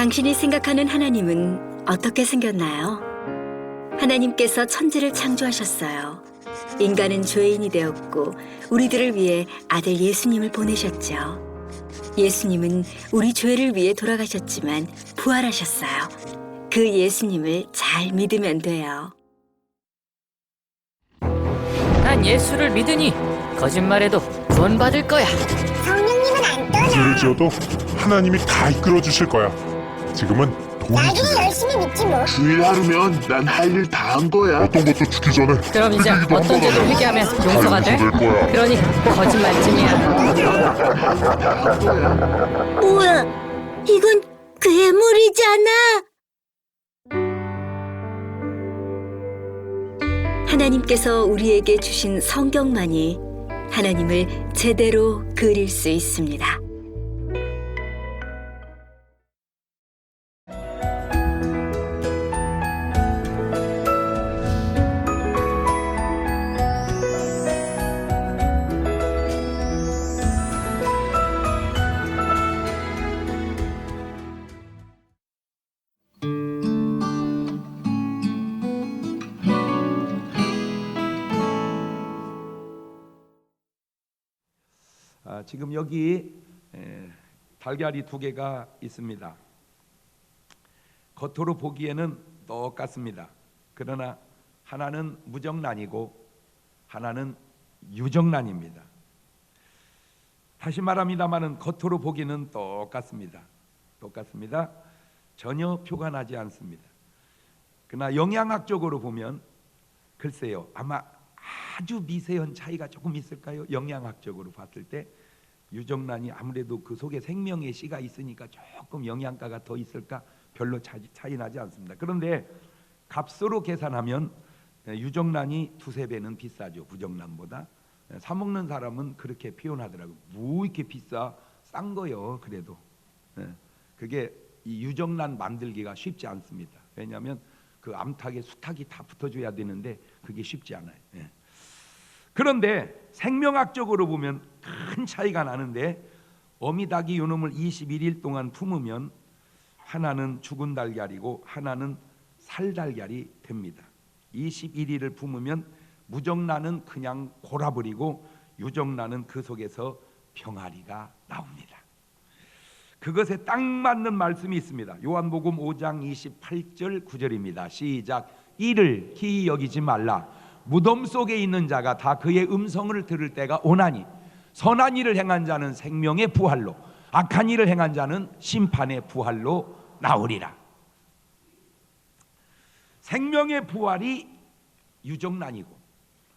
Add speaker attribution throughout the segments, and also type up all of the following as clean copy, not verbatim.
Speaker 1: 당신이 생각하는 하나님은 어떻게 생겼나요? 하나님께서 천지를 창조하셨어요. 인간은 죄인이 되었고 우리들을 위해 아들 예수님을 보내셨죠. 예수님은 우리 죄를 위해 돌아가셨지만 부활하셨어요. 그 예수님을 잘 믿으면 돼요.
Speaker 2: 난 예수를 믿으니 거짓말해도 구원받을 거야.
Speaker 3: 성령님은 안 떠나.
Speaker 4: 죄를 지어도 하나님이 다 이끌어 주실 거야. 지금은 돈이
Speaker 3: 나중에
Speaker 4: 중요해.
Speaker 3: 열심히 믿지 뭐.
Speaker 5: 주일 하루면 난 할 일 다 한 거야.
Speaker 4: 어떤 것도 죽기 전에
Speaker 2: 그럼 이제
Speaker 4: 죽이기도
Speaker 2: 어떤 죄도
Speaker 4: 한다잖아.
Speaker 2: 회개하면 용서가 돼?
Speaker 4: 될 거야.
Speaker 2: 그러니 거짓말쯤이야.
Speaker 3: 뭐야? 이건 괴물이잖아.
Speaker 1: 하나님께서 우리에게 주신 성경만이 하나님을 제대로 그릴 수 있습니다.
Speaker 6: 지금 여기 달걀이 2개가 있습니다. 겉으로 보기에는 똑같습니다. 그러나 하나는 무정란이고 하나는 유정란입니다. 다시 말합니다마는 겉으로 보기는 똑같습니다. 전혀 표가 나지 않습니다. 그러나 영양학적으로 보면 글쎄요, 아마 아주 미세한 차이가 조금 있을까요? 영양학적으로 봤을 때 유정란이 아무래도 그 속에 생명의 씨가 있으니까 조금 영양가가 더 있을까? 별로 차이 나지 않습니다. 그런데 값으로 계산하면 유정란이 2~3배는 비싸죠. 부정란보다. 사 먹는 사람은 그렇게 표현하더라고요. 뭐 이렇게 비싸? 싼 거요. 그래도 그게 이 유정란 만들기가 쉽지 않습니다. 왜냐하면 그 암탉에 수탉이 다 붙어줘야 되는데 그게 쉽지 않아요. 그런데 생명학적으로 보면 큰 차이가 나는데 어미닭이 요놈을 21일 동안 품으면 하나는 죽은 달걀이고 하나는 살달걀이 됩니다. 21일을 품으면 무정란은 그냥 골아버리고 유정란은 그 속에서 병아리가 나옵니다. 그것에 딱 맞는 말씀이 있습니다. 요한복음 5장 28절 9절입니다. 시작. 이를 기이 여기지 말라. 무덤 속에 있는 자가 다 그의 음성을 들을 때가 오나니 선한 일을 행한 자는 생명의 부활로 악한 일을 행한 자는 심판의 부활로 나오리라. 생명의 부활이 유정란이고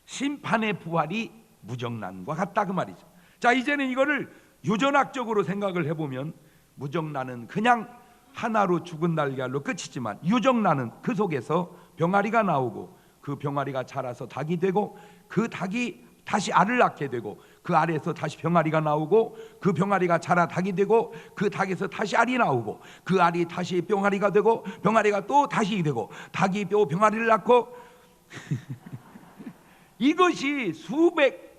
Speaker 6: 심판의 부활이 무정란과 같다 그 말이죠. 자, 이제는 이거를 유전학적으로 생각을 해보면 무정란은 그냥 하나로 죽은 달걀로 끝이지만 유정란은 그 속에서 병아리가 나오고 그 병아리가 자라서 닭이 되고 그 닭이 다시 알을 낳게 되고 그 알에서 다시 병아리가 나오고 그 병아리가 자라 닭이 되고 그 닭에서 다시 알이 나오고 그 알이 다시 병아리가 되고 병아리가 또 다시 되고 닭이 또 병아리를 낳고 이것이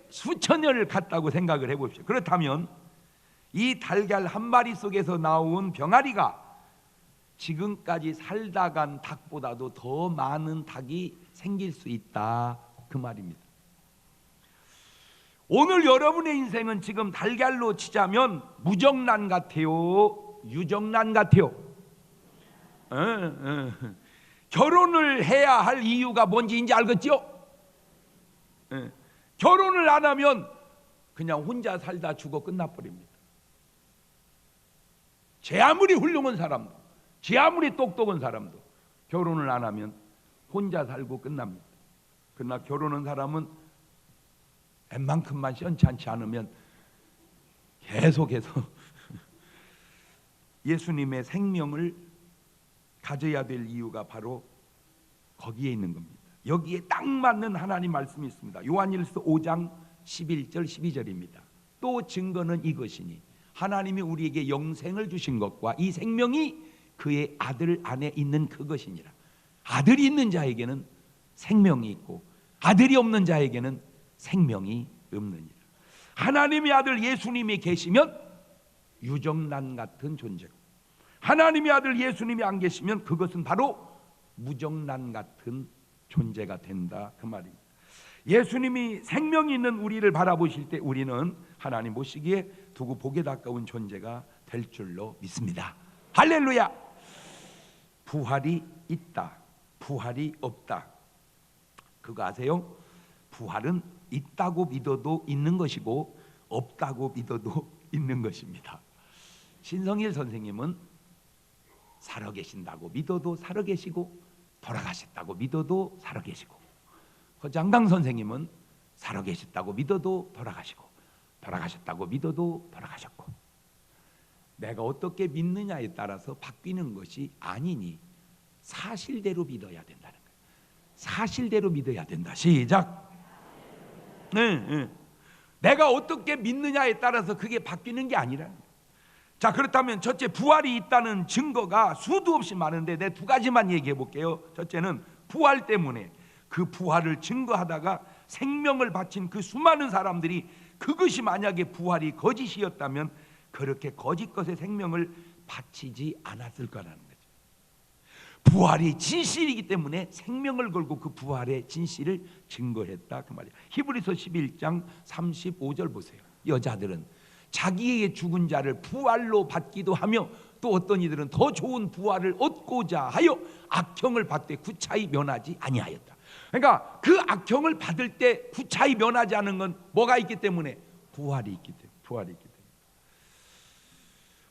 Speaker 6: 수천 년을 갔다고 생각을 해보십시오. 그렇다면 이 달걀 한 마리 속에서 나온 병아리가 지금까지 살다 간 닭보다도 더 많은 닭이 생길 수 있다 그 말입니다. 오늘 여러분의 인생은 지금 달걀로 치자면 무정란 같아요? 유정란 같아요? 결혼을 해야 할 이유가 뭔지 이제 알겠죠? 결혼을 안 하면 그냥 혼자 살다 죽어 끝나버립니다. 제 아무리 훌륭한 사람도 제 아무리 똑똑한 사람도 결혼을 안 하면 혼자 살고 끝납니다. 그러나 결혼한 사람은 웬만큼만 시원찮지 않으면 계속해서 예수님의 생명을 가져야 될 이유가 바로 거기에 있는 겁니다. 여기에 딱 맞는 하나님 말씀이 있습니다. 요한일서 5장 11절 12절입니다. 또 증거는 이것이니 하나님이 우리에게 영생을 주신 것과 이 생명이 그의 아들 안에 있는 그것이니라. 아들이 있는 자에게는 생명이 있고 아들이 없는 자에게는 생명이 없느니라. 하나님의 아들 예수님이 계시면 유정란 같은 존재고 하나님의 아들 예수님이 안 계시면 그것은 바로 무정란 같은 존재가 된다 그 말입니다. 예수님이 생명이 있는 우리를 바라보실 때 우리는 하나님 보시기에 두고 보기에 가까운 존재가 될 줄로 믿습니다. 할렐루야. 부활이 있다, 부활이 없다, 그거 아세요? 부활은 있다고 믿어도 있는 것이고 없다고 믿어도 있는 것입니다. 신성일 선생님은 살아계신다고 믿어도 살아계시고 돌아가셨다고 믿어도 살아계시고, 허장강 선생님은 살아계셨다고 믿어도 돌아가시고 돌아가셨다고 믿어도 돌아가셨고, 내가 어떻게 믿느냐에 따라서 바뀌는 것이 아니니 사실대로 믿어야 된다는 거예요. 사실대로 믿어야 된다. 시작. 네. 내가 어떻게 믿느냐에 따라서 그게 바뀌는 게 아니라는 거예요. 자, 그렇다면 첫째, 부활이 있다는 증거가 수도 없이 많은데 내 두 가지만 얘기해 볼게요. 첫째는 부활 때문에 그 부활을 증거하다가 생명을 바친 그 수많은 사람들이 그것이 만약에 부활이 거짓이었다면 그렇게 거짓 것에 생명을 바치지 않았을 거라는 거죠. 부활이 진실이기 때문에 생명을 걸고 그 부활의 진실을 증거했다 그 말이에요. 히브리서 11장 35절 보세요. 여자들은 자기의 죽은 자를 부활로 받기도 하며 또 어떤 이들은 더 좋은 부활을 얻고자 하여 악형을 받되 구차히 면하지 아니하였다. 그러니까 그 악형을 받을 때 구차히 면하지 않은 건 뭐가 있기 때문에? 부활이 있기 때문에. 부활이 있기 때문에.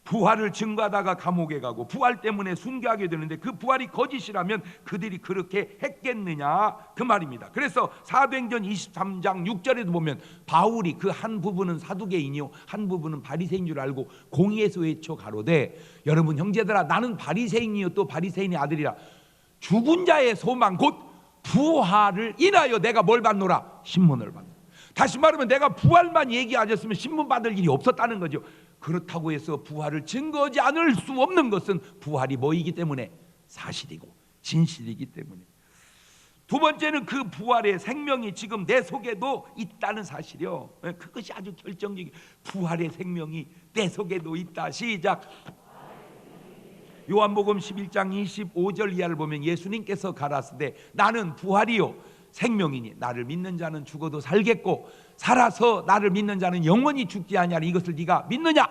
Speaker 6: 부활을 증거하다가 감옥에 가고 부활 때문에 순교하게 되는데 그 부활이 거짓이라면 그들이 그렇게 했겠느냐 그 말입니다. 그래서 사도행전 23장 6절에도 보면 바울이 그 한 부분은 사두개인이요 한 부분은 바리새인 줄 알고 공의에서 외쳐 가로되 여러분 형제들아 나는 바리새인이요 또 바리새인의 아들이라 죽은 자의 소망 곧 부활을 인하여 내가 뭘 받노라? 신문을 받노라. 다시 말하면 내가 부활만 얘기하셨으면 신문 받을 일이 없었다는 거죠. 그렇다고 해서 부활을 증거하지 않을 수 없는 것은 부활이 뭐이기 때문에? 사실이고 진실이기 때문에. 두 번째는 그 부활의 생명이 지금 내 속에도 있다는 사실이요. 그것이 아주 결정적인. 부활의 생명이 내 속에도 있다. 시작. 요한복음 11장 25절 이하를 보면 예수님께서 가라사대 나는 부활이요 생명이니 나를 믿는 자는 죽어도 살겠고 살아서 나를 믿는 자는 영원히 죽지 아니하리 이것을 네가 믿느냐?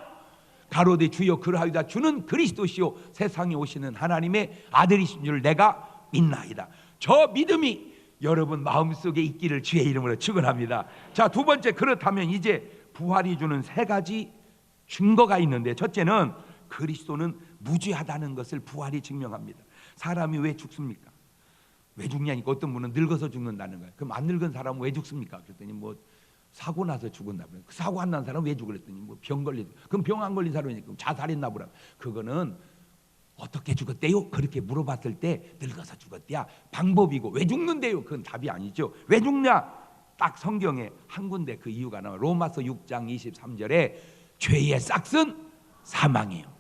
Speaker 6: 가로되 주여 그러하이다. 주는 그리스도시요 세상에 오시는 하나님의 아들이신 줄 내가 믿나이다. 저 믿음이 여러분 마음속에 있기를 주의 이름으로 축원합니다. 자, 두 번째, 그렇다면 이제 부활이 주는 세 가지 증거가 있는데 첫째는 그리스도는 무죄하다는 것을 부활이 증명합니다. 사람이 왜 죽습니까? 왜 죽냐니까 어떤 분은 늙어서 죽는다는 거예요. 그럼 안 늙은 사람은 왜 죽습니까? 그랬더니 뭐 사고 나서 죽었나 보네. 그 사고 안 난 사람은 왜 죽으랬더니 뭐 병 걸리. 그럼 병 안 걸린 사람이니까 자살했나 보라. 그거는 어떻게 죽었대요? 그렇게 물어봤을 때 늙어서 죽었대야 방법이고 왜 죽는데요? 그건 답이 아니죠. 왜 죽냐? 딱 성경에 한 군데 그 이유가 나와. 로마서 6장 23절에 죄의 싹은 사망이에요.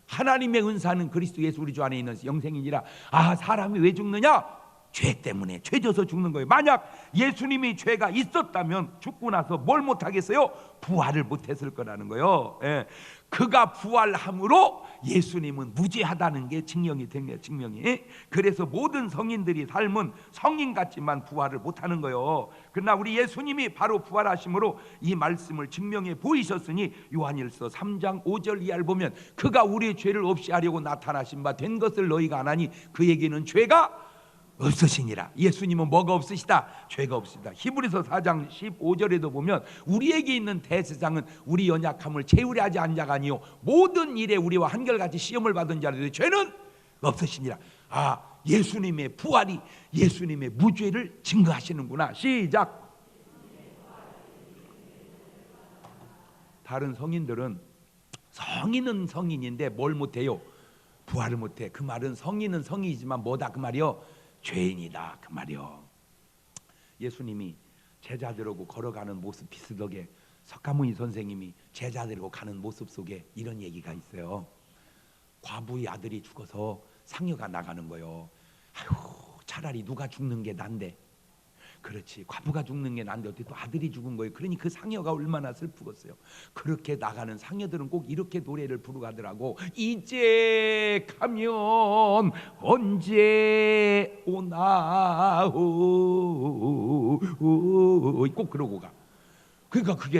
Speaker 6: 하나님의 은사는 그리스도 예수 우리 주 안에 있는 영생이니라. 아, 사람이 왜 죽느냐? 죄 때문에 죄 져서 죽는 거예요. 만약 예수님이 죄가 있었다면 죽고 나서 뭘 못하겠어요? 부활을 못했을 거라는 거예요. 예. 그가 부활함으로 예수님은 무죄하다는 게 증명이 된 거예요. 증명이. 그래서 모든 성인들이 삶은 성인 같지만 부활을 못하는 거예요. 그러나 우리 예수님이 바로 부활하심으로 이 말씀을 증명해 보이셨으니 요한일서 3장 5절 이하를 보면 그가 우리의 죄를 없이 하려고 나타나신 바 된 것을 너희가 안 하니 그에게는 죄가 없으시니라. 예수님은 뭐가 없으시다? 죄가 없으시다. 히브리서 4장 15절에도 보면 우리에게 있는 대세상은 우리 연약함을 채우려 하지 않은 자가 아니요 모든 일에 우리와 한결같이 시험을 받은 자들이 죄는 없으시니라. 아, 예수님의 부활이 예수님의 무죄를 증거하시는구나. 시작. 다른 성인들은 성인은 성인인데 뭘 못해요? 부활을 못해. 그 말은 성인은 성인이지만 뭐다 그 말이요? 죄인이다 그 말이요. 예수님이 제자들하고 걸어가는 모습 비슷하게 석가모니 선생님이 제자들하고 가는 모습 속에 이런 얘기가 있어요. 과부의 아들이 죽어서 상여가 나가는 거요. 아유, 차라리 누가 죽는 게 난데 그렇지, 과부가 죽는 게 난데 어떻게 또 아들이 죽은 거예요. 그러니 그 상여가 얼마나 슬프겠어요. 그렇게 나가는 상여들은 꼭 이렇게 노래를 부르고 가더라고. 이제 가면 언제 오나 꼭 그러고 가. 그러니까 그게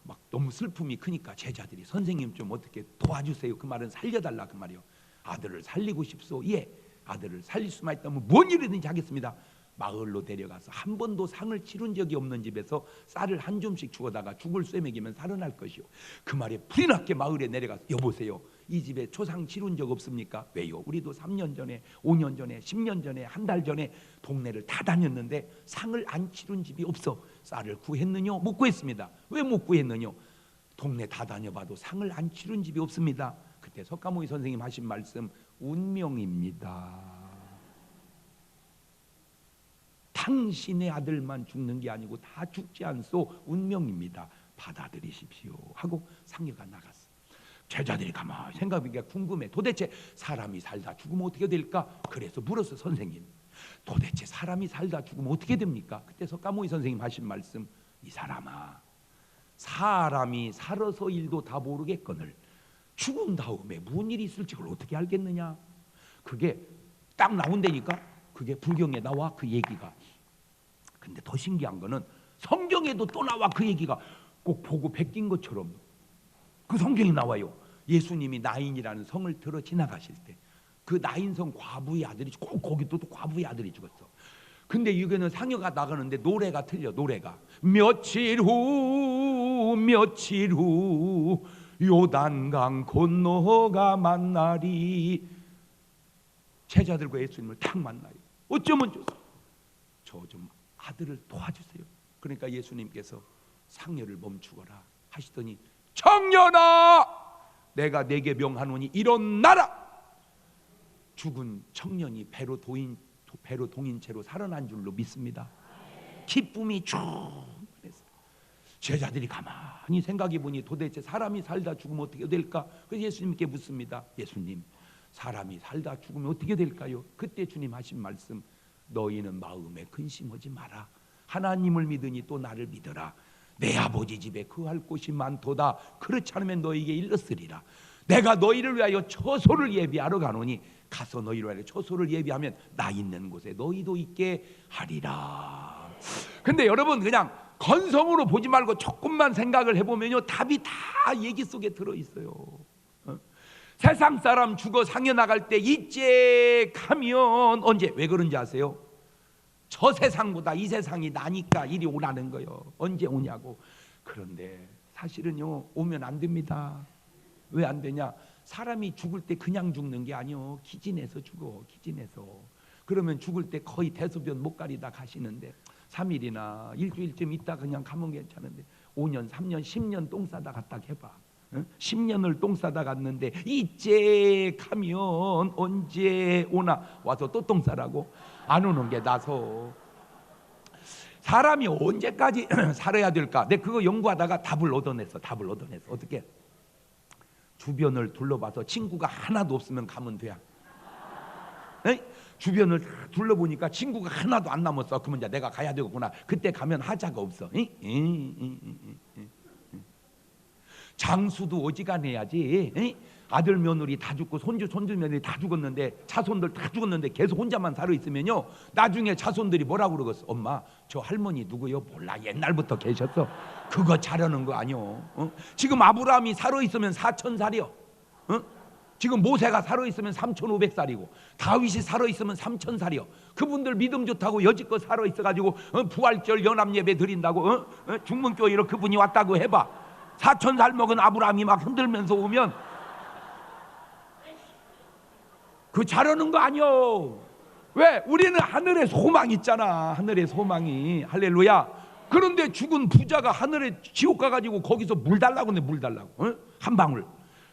Speaker 6: 막 너무 슬픔이 크니까 제자들이 선생님 좀 어떻게 도와주세요. 그 말은 살려달라 그 말이요. 아들을 살리고 싶소. 예, 아들을 살릴 수만 있다면 뭔 일이든지 하겠습니다. 마을로 데려가서 한 번도 상을 치른 적이 없는 집에서 쌀을 한 줌씩 주워다가 죽을 쇠먹이면 살아날 것이요. 그 말에 불이 났게 마을에 내려가서 여보세요, 이 집에 초상 치른 적 없습니까? 왜요? 우리도 3년 전에 5년 전에 10년 전에 한 달 전에 동네를 다 다녔는데 상을 안 치른 집이 없어. 쌀을 구했느냐? 못 구했습니다. 왜 못 구했느냐? 동네 다 다녀봐도 상을 안 치른 집이 없습니다. 그때 석가모니 선생님 하신 말씀, 운명입니다. 당신의 아들만 죽는 게 아니고 다 죽지 않소. 운명입니다. 받아들이십시오 하고 상여가 나갔어. 제자들이 가만히 생각해보니까 궁금해. 도대체 사람이 살다 죽으면 어떻게 될까? 그래서 물었어. 선생님, 도대체 사람이 살다 죽으면 어떻게 됩니까? 그때 석가모니 선생님 하신 말씀, 이 사람아, 사람이 살아서 일도 다 모르겠거늘 죽은 다음에 무슨 일이 있을지 그걸 어떻게 알겠느냐? 그게 딱 나온다니까. 그게 불경에 나와 그 얘기가. 근데 더 신기한 거는 성경에도 또 나와 그 얘기가. 꼭 보고 베낀 것처럼 그 성경이 나와요. 예수님이 나인이라는 성을 들어 지나가실 때 그 나인성 과부의 아들이, 꼭 거기도 또 과부의 아들이 죽었어. 근데 이거는 상여가 나가는데 노래가 틀려. 노래가 며칠 후 요단강 건너가 만나리. 제자들과 예수님을 딱 만나요. 어쩌면 저 좀 아들을 도와주세요. 그러니까 예수님께서 상여를 멈추거라 하시더니, 청년아, 내가 내게 명하노니 일어나라. 죽은 청년이 배로 동인 채로 살아난 줄로 믿습니다. 기쁨이 충만했어요. 제자들이 가만히 생각해 보니 도대체 사람이 살다 죽으면 어떻게 될까? 그래서 예수님께 묻습니다. 예수님, 사람이 살다 죽으면 어떻게 될까요? 그때 주님 하신 말씀, 너희는 마음에 근심하지 마라. 하나님을 믿으니 또 나를 믿어라. 내 아버지 집에 거할 곳이 많도다. 그렇지 않으면 너희에게 일렀으리라. 내가 너희를 위하여 처소를 예비하러 가노니 가서 너희를 위하여 처소를 예비하면 나 있는 곳에 너희도 있게 하리라. 근데 여러분, 그냥 건성으로 보지 말고 조금만 생각을 해보면요, 답이 다 얘기 속에 들어있어요. 세상 사람 죽어 상여 나갈 때 이제 가면 언제? 왜 그런지 아세요? 저 세상보다 이 세상이 나니까 이리 오라는 거예요. 언제 오냐고. 그런데 사실은요, 오면 안 됩니다. 왜 안 되냐? 사람이 죽을 때 그냥 죽는 게 아니요, 기진해서 죽어. 기진해서. 그러면 죽을 때 거의 대소변 못 가리다 가시는데 3일이나 일주일쯤 있다 그냥 가면 괜찮은데 5년, 3년, 10년 똥 싸다 갔다 해봐. 10년을 똥 싸다 갔는데 이제 가면 언제 오나. 와서 또 똥 싸라고? 안 오는 게 나서. 사람이 언제까지 살아야 될까? 내가 그거 연구하다가 답을 얻어냈어. 어떻게? 주변을 둘러봐서 친구가 하나도 없으면 가면 돼. 주변을 둘러보니까 친구가 하나도 안 남았어. 그러면 이제 내가 가야 되겠구나. 그때 가면 하자가 없어. 장수도 어지간해야지. 아들 며느리 다 죽고 손주 며느리 다 죽었는데, 자손들 다 죽었는데 계속 혼자만 살아 있으면요, 나중에 자손들이 뭐라고 그러겠어? 엄마, 저 할머니 누구요? 몰라, 옛날부터 계셨어. 그거 잘하는 거 아니요. 지금 아브라함이 살아 있으면 4,000살이요. 지금 모세가 살아 있으면 3,500살이고 다윗이 살아 있으면 3,000살이요. 그분들 믿음 좋다고 여지껏 살아 있어가지고 부활절 연합 예배 드린다고 중문교회로 그분이 왔다고 해봐. 4,000살 먹은 아브라함이 막 흔들면서 오면 그 잘하는 거 아니요. 왜? 우리는 하늘에 소망 있잖아. 하늘에 소망이. 할렐루야. 그런데 죽은 부자가 하늘에 지옥 가가지고 거기서 물 달라고 해. 물 달라고. 한 방울.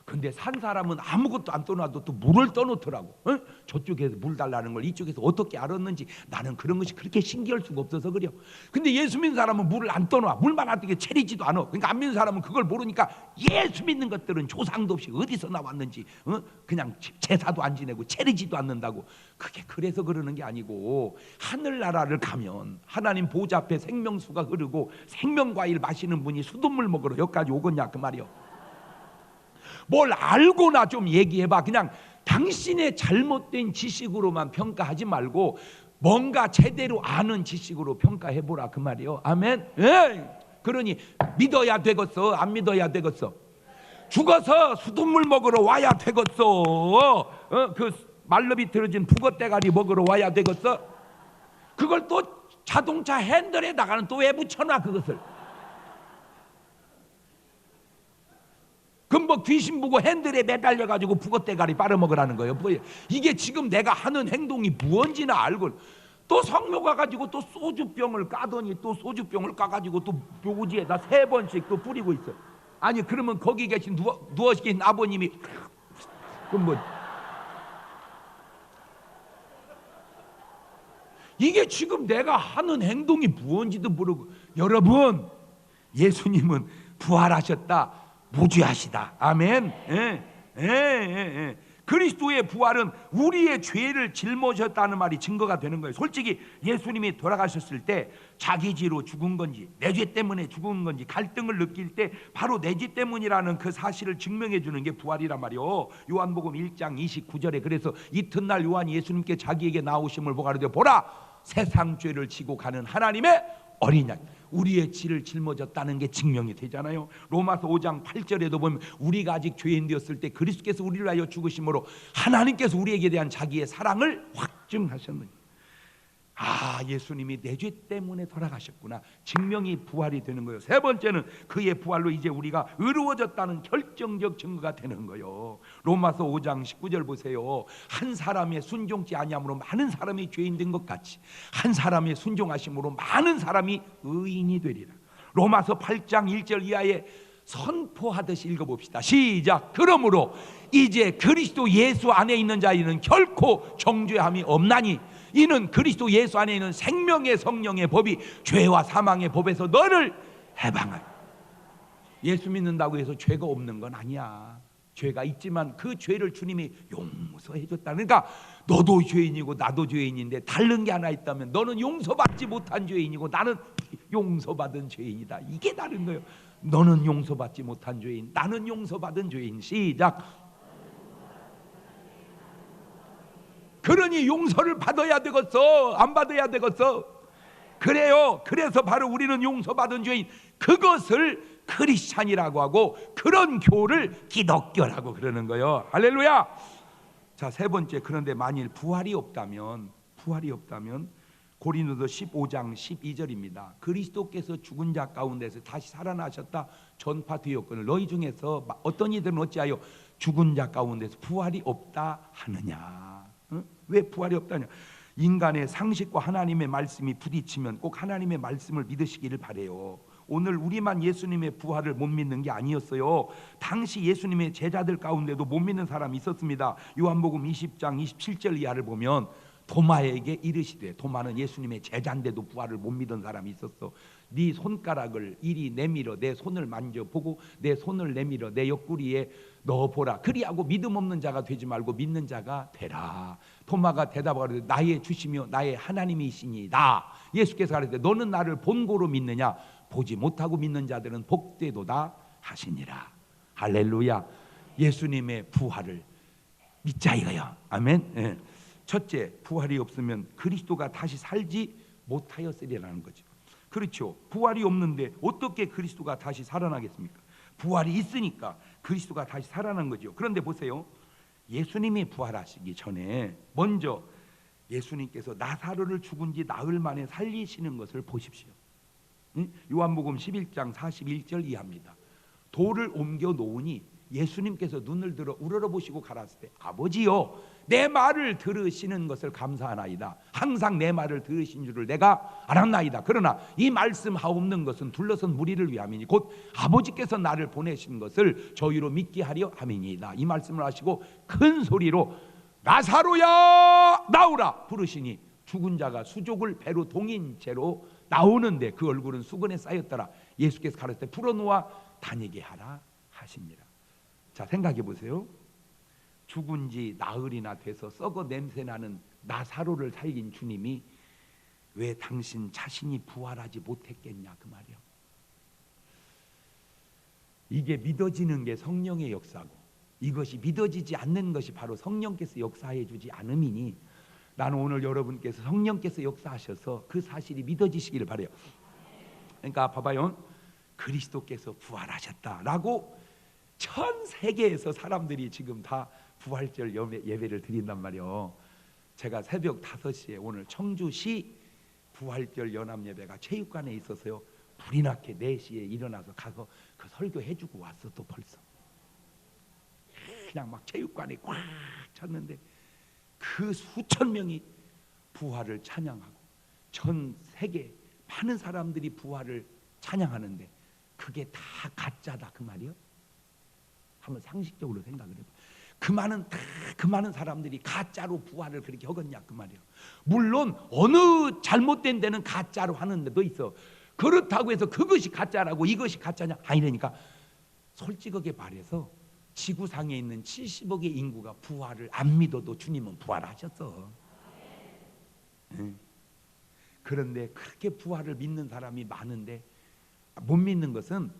Speaker 6: 근데 산 사람은 아무것도 안 떠놔도 또 물을 떠놓더라고. 어? 저쪽에서 물 달라는 걸 이쪽에서 어떻게 알았는지 나는 그런 것이 그렇게 신기할 수가 없어서 그래요. 근데 예수 믿는 사람은 물을 안 떠놔. 물만 어떻게 채리지도 않아. 그러니까 안 믿는 사람은 그걸 모르니까 예수 믿는 것들은 조상도 없이 어디서 나왔는지 그냥 제사도 안 지내고 채리지도 않는다고. 그게 그래서 그러는 게 아니고 하늘나라를 가면 하나님 보좌 앞에 생명수가 흐르고 생명과일 마시는 분이 수돗물 먹으러 여기까지 오겠냐 그 말이요. 뭘 알고나 좀 얘기해봐. 그냥 당신의 잘못된 지식으로만 평가하지 말고 뭔가 제대로 아는 지식으로 평가해보라 그 말이요. 아멘. 예. 그러니 믿어야 되겠어? 안 믿어야 되겠어? 죽어서 수돗물 먹으러 와야 되겠어? 그 말로 비틀어진 북어대가리 먹으러 와야 되겠어? 그걸 또 자동차 핸들에다가는 또 왜 붙여놔 그것을? 그럼 뭐 귀신 보고 핸들에 매달려가지고 북어대가리 빨아먹으라는 거예요. 뭐 이게 지금 내가 하는 행동이 무언지나 알고 또 성묘 가가지고 또 소주병을 까더니 또 소주병을 까가지고 또 묘지에다 3번씩 또 뿌리고 있어. 아니 그러면 거기 계신 누워 계신 아버님이 그럼 뭐 이게 지금 내가 하는 행동이 무언지도 모르고. 여러분 예수님은 부활하셨다. 무죄하시다. 아멘. 그리스도의 부활은 우리의 죄를 짊어졌다는 말이 증거가 되는 거예요. 솔직히 예수님이 돌아가셨을 때 자기 죄로 죽은 건지 내 죄 때문에 죽은 건지 갈등을 느낄 때 바로 내 죄 때문이라는 그 사실을 증명해 주는 게 부활이란 말이요. 요한복음 1장 29절에 그래서 이튿날 요한이 예수님께 자기에게 나오심을 보고 가로되 보라 세상 죄를 지고 가는 하나님의 어린 양, 우리의 죄를 짊어졌다는 게 증명이 되잖아요. 로마서 5장 8절에도 보면 우리가 아직 죄인 되었을 때 그리스도께서 우리를 위하여 죽으심으로 하나님께서 우리에게 대한 자기의 사랑을 확증하셨느니. 아, 예수님이 내 죄 때문에 돌아가셨구나. 증명이 부활이 되는 거예요. 세 번째는 그의 부활로 이제 우리가 의로워졌다는 결정적 증거가 되는 거예요. 로마서 5장 19절 보세요. 한 사람의 순종치 아니함으로 많은 사람이 죄인 된 것 같이 한 사람의 순종하심으로 많은 사람이 의인이 되리라. 로마서 8장 1절 이하에 선포하듯이 읽어봅시다. 시작. 그러므로 이제 그리스도 예수 안에 있는 자에는 결코 정죄함이 없나니 이는 그리스도 예수 안에 있는 생명의 성령의 법이 죄와 사망의 법에서 너를 해방하라. 예수 믿는다고 해서 죄가 없는 건 아니야. 죄가 있지만 그 죄를 주님이 용서해 줬다. 그러니까 너도 죄인이고 나도 죄인인데 다른 게 하나 있다면 너는 용서받지 못한 죄인이고 나는 용서받은 죄인이다. 이게 다른 거예요. 너는 용서받지 못한 죄인, 나는 용서받은 죄인. 시작. 그러니 용서를 받아야 되겠어? 안 받아야 되겠어? 그래요. 그래서 바로 우리는 용서받은 죄인, 그것을 크리스찬이라고 하고 그런 교를 기독교라고 그러는 거예요. 할렐루야. 자, 세 번째, 그런데 만일 부활이 없다면 고린도서 15장 12절입니다. 그리스도께서 죽은 자 가운데서 다시 살아나셨다 전파되었거늘 너희 중에서 어떤 이들은 어찌하여 죽은 자 가운데서 부활이 없다 하느냐. 왜 부활이 없다냐? 인간의 상식과 하나님의 말씀이 부딪히면 꼭 하나님의 말씀을 믿으시기를 바래요. 오늘 우리만 예수님의 부활을 못 믿는 게 아니었어요. 당시 예수님의 제자들 가운데도 못 믿는 사람이 있었습니다. 요한복음 20장 27절 이하를 보면 도마에게 이르시되, 도마는 예수님의 제자인데도 부활을 못 믿은 사람이 있었어. 네 손가락을 이리 내밀어 내 손을 만져보고 내 손을 내밀어 내 옆구리에 넣어보라. 그리하고 믿음 없는 자가 되지 말고 믿는 자가 되라. 도마가 대답하되 나의 주시며 나의 하나님이시니이다. 예수께서 가르치되 너는 나를 본고로 믿느냐? 보지 못하고 믿는 자들은 복되도다 하시니라. 할렐루야. 예수님의 부활을 믿자 이거야. 아멘. 예. 첫째, 부활이 없으면 그리스도가 다시 살지 못하였으리라는 거죠. 그렇죠. 부활이 없는데 어떻게 그리스도가 다시 살아나겠습니까? 부활이 있으니까 그리스도가 다시 살아난 거죠. 그런데 보세요. 예수님이 부활하시기 전에 먼저 예수님께서 나사로를 죽은 지 나흘 만에 살리시는 것을 보십시오. 요한복음 11장 41절 이하입니다. 돌을 옮겨 놓으니 예수님께서 눈을 들어 우러러보시고 가라사대 아버지여 내 말을 들으시는 것을 감사하나이다. 항상 내 말을 들으신 줄을 내가 알았나이다. 그러나 이 말씀 하옵는 것은 둘러선 무리를 위함이니 곧 아버지께서 나를 보내신 것을 저희로 믿게 하려 함이니이다. 이 말씀을 하시고 큰 소리로 나사로야 나오라 부르시니 죽은 자가 수족을 배로 동인 채로 나오는데 그 얼굴은 수건에 쌓였더라. 예수께서 가르치되 풀어놓아 다니게 하라 하십니다. 자, 생각해 보세요. 죽은 지 나흘이나 돼서 썩어 냄새나는 나사로를 살린 주님이 왜 당신 자신이 부활하지 못했겠냐 그 말이요. 이게 믿어지는 게 성령의 역사고, 이것이 믿어지지 않는 것이 바로 성령께서 역사해 주지 않음이니, 나는 오늘 여러분께서 성령께서 역사하셔서 그 사실이 믿어지시기를 바라요. 그러니까 봐봐요, 그리스도께서 부활하셨다라고 전 세계에서 사람들이 지금 다 부활절 예배를 드린단 말이요. 제가 새벽 5시에 오늘 청주시 부활절 연합예배가 체육관에 있어서요, 불이 나게 4시에 일어나서 가서 그 설교 해주고 왔어. 또 벌써 그냥 막 체육관에 꽉 찼는데 그 수천 명이 부활을 찬양하고 전 세계 많은 사람들이 부활을 찬양하는데 그게 다 가짜다 그 말이요. 한번 상식적으로 생각을 해봐. 그 많은 사람들이 가짜로 부활을 그렇게 하겠냐 그 말이에요. 물론 어느 잘못된 데는 가짜로 하는 데도 있어. 그렇다고 해서 그것이 가짜라고 이것이 가짜냐 아니라니까. 솔직하게 말해서 지구상에 있는 70억의 인구가 부활을 안 믿어도 주님은 부활하셨어. 그런데 그렇게 부활을 믿는 사람이 많은데 못 믿는 것은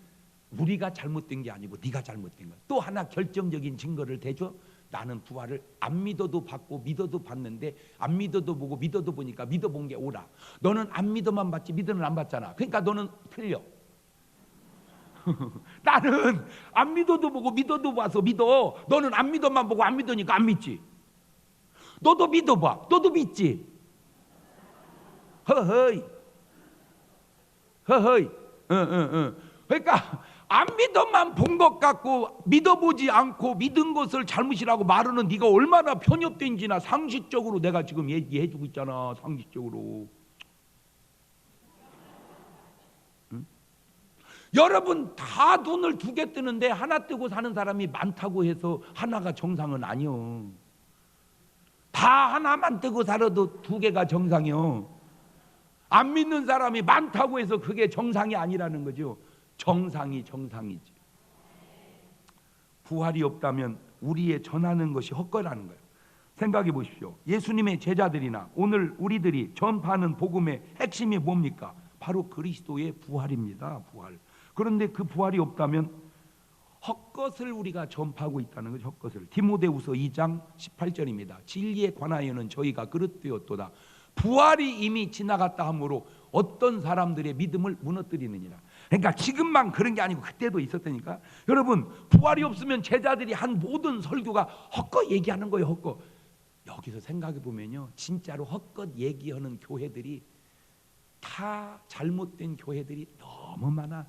Speaker 6: 우리가 잘못된 게 아니고 네가 잘못된 거야. 또 하나 결정적인 증거를 대줘. 나는 부활을 안 믿어도 받고 믿어도 봤는데 안 믿어도 보고 믿어도 보니까 믿어본 게 옳아. 너는 안 믿어만 봤지 믿어는 안 봤잖아. 그러니까 너는 틀려. 나는 안 믿어도 보고 믿어도 봐서 믿어. 너는 안 믿어만 보고 안 믿으니까 안 믿지. 너도 믿어봐. 너도 믿지. 허허이 허허이. 그러니까 안 믿어만 본 것 같고 믿어보지 않고 믿은 것을 잘못이라고 말하는 네가 얼마나 편협된지나 상식적으로 내가 지금 얘기해주고 있잖아. 상식적으로. 응? 여러분 다 돈을 2개 뜨는데 하나 뜨고 사는 사람이 많다고 해서 하나가 정상은 아니요. 다 하나만 뜨고 살아도 2개가 정상이요. 안 믿는 사람이 많다고 해서 그게 정상이 아니라는 거죠. 정상이 정상이지. 부활이 없다면 우리의 전하는 것이 헛거라는 거예요. 생각해 보십시오. 예수님의 제자들이나 오늘 우리들이 전파하는 복음의 핵심이 뭡니까? 바로 그리스도의 부활입니다. 부활. 그런데 그 부활이 없다면 헛것을 우리가 전파하고 있다는 거죠. 헛것을. 디모데후서 2장 18절입니다. 진리에 관하여는 저희가 그릇되었도다. 부활이 이미 지나갔다 하므로 어떤 사람들의 믿음을 무너뜨리느니라. 그러니까 지금만 그런 게 아니고 그때도 있었다니까. 여러분 부활이 없으면 제자들이 한 모든 설교가 헛것 얘기하는 거예요. 헛것. 여기서 생각해 보면요, 진짜로 헛것 얘기하는 교회들이 다 잘못된 교회들이 너무 많아.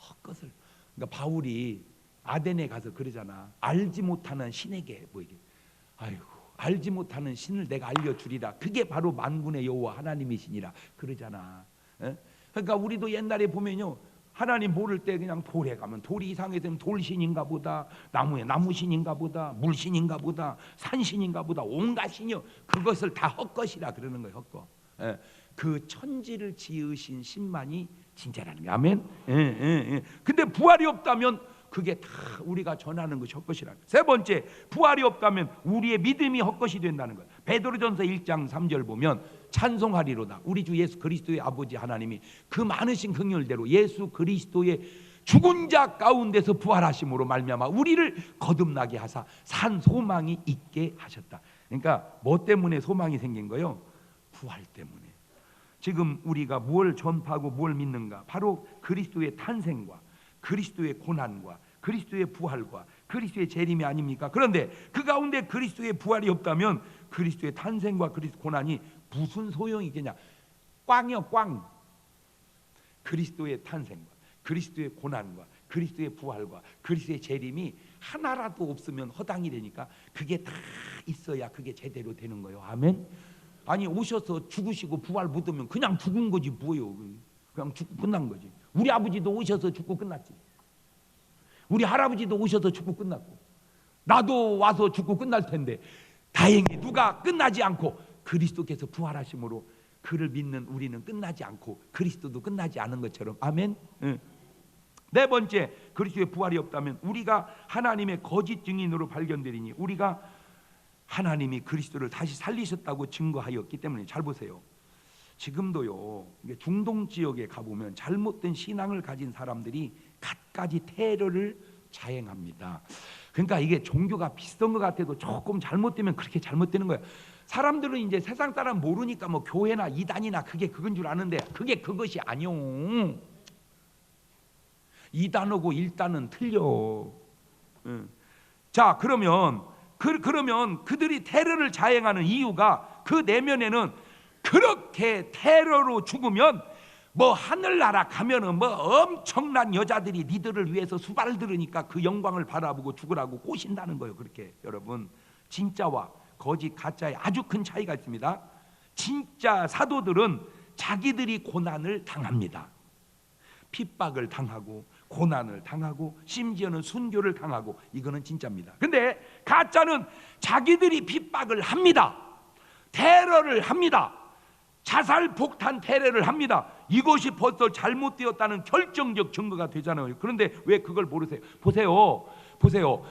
Speaker 6: 헛것을. 그러니까 바울이 아덴에 가서 그러잖아. 알지 못하는 신에게 뭐 이게, 아이고 알지 못하는 신을 내가 알려주리라. 그게 바로 만군의 여호와 하나님이시니라 그러잖아. 에? 그러니까 우리도 옛날에 보면요, 하나님 모를 때 그냥 돌에 가면 돌이 이상해서 돌신인가 보다, 나무에 나무신인가 보다, 물신인가 보다, 산신인가 보다, 온갖 신이요. 그것을 다 헛것이라 그러는 거예요. 헛것. 에? 그 천지를 지으신 신만이 진짜라는 거예요. 아멘. 근데 부활이 없다면 그게 다 우리가 전하는 것이 헛것이라는 거예요. 세 번째, 부활이 없다면 우리의 믿음이 헛것이 된다는 거예요. 베드로전서 1장 3절 보면 찬송하리로다. 우리 주 예수 그리스도의 아버지 하나님이 그 많으신 긍휼대로 예수 그리스도의 죽은 자 가운데서 부활하심으로 말미암아 우리를 거듭나게 하사 산 소망이 있게 하셨다. 그러니까 뭐 때문에 소망이 생긴 거예요? 부활 때문에. 지금 우리가 뭘 전파하고 뭘 믿는가? 바로 그리스도의 탄생과 그리스도의 고난과 그리스도의 부활과 그리스도의 재림이 아닙니까? 그런데 그 가운데 그리스도의 부활이 없다면 그리스도의 탄생과 그리스도 고난이 무슨 소용이 있겠냐? 꽝이요, 꽝. 그리스도의 탄생과 그리스도의 고난과 그리스도의 부활과 그리스도의 재림이 하나라도 없으면 허당이 되니까 그게 다 있어야 그게 제대로 되는 거예요. 아멘. 아니 오셔서 죽으시고 부활 못 하면 그냥 죽은 거지 뭐예요. 그냥 죽고 끝난 거지. 우리 아버지도 오셔서 죽고 끝났지. 우리 할아버지도 오셔서 죽고 끝났고, 나도 와서 죽고 끝날 텐데 다행히 누가 끝나지 않고 그리스도께서 부활하심으로 그를 믿는 우리는 끝나지 않고 그리스도도 끝나지 않은 것처럼. 아멘. 네 번째, 그리스도의 부활이 없다면 우리가 하나님의 거짓 증인으로 발견되리니, 우리가 하나님이 그리스도를 다시 살리셨다고 증거하였기 때문에. 잘 보세요. 지금도요, 중동 지역에 가보면 잘못된 신앙을 가진 사람들이 갖가지 테러를 자행합니다. 그러니까 이게 종교가 비슷한 것 같아도 조금 잘못되면 그렇게 잘못되는 거예요. 사람들은 이제 세상 사람 모르니까 뭐 교회나 이단이나 그게 그건 줄 아는데 그게 그것이 아니오. 이단하고 일단은 틀려. 자, 그러면 그들이 테러를 자행하는 이유가 그 내면에는 그렇게 테러로 죽으면 뭐 하늘나라 가면은 뭐 엄청난 여자들이 니들을 위해서 수발을 들으니까 그 영광을 바라보고 죽으라고 꼬신다는 거예요. 그렇게 여러분, 진짜와 거짓 가짜에 아주 큰 차이가 있습니다. 진짜 사도들은 자기들이 고난을 당합니다. 핍박을 당하고 고난을 당하고 심지어는 순교를 당하고, 이거는 진짜입니다. 근데 가짜는 자기들이 핍박을 합니다. 테러를 합니다. 자살 폭탄 테러를 합니다. 이것이 벌써 잘못되었다는 결정적 증거가 되잖아요. 그런데 왜 그걸 모르세요? 보세요.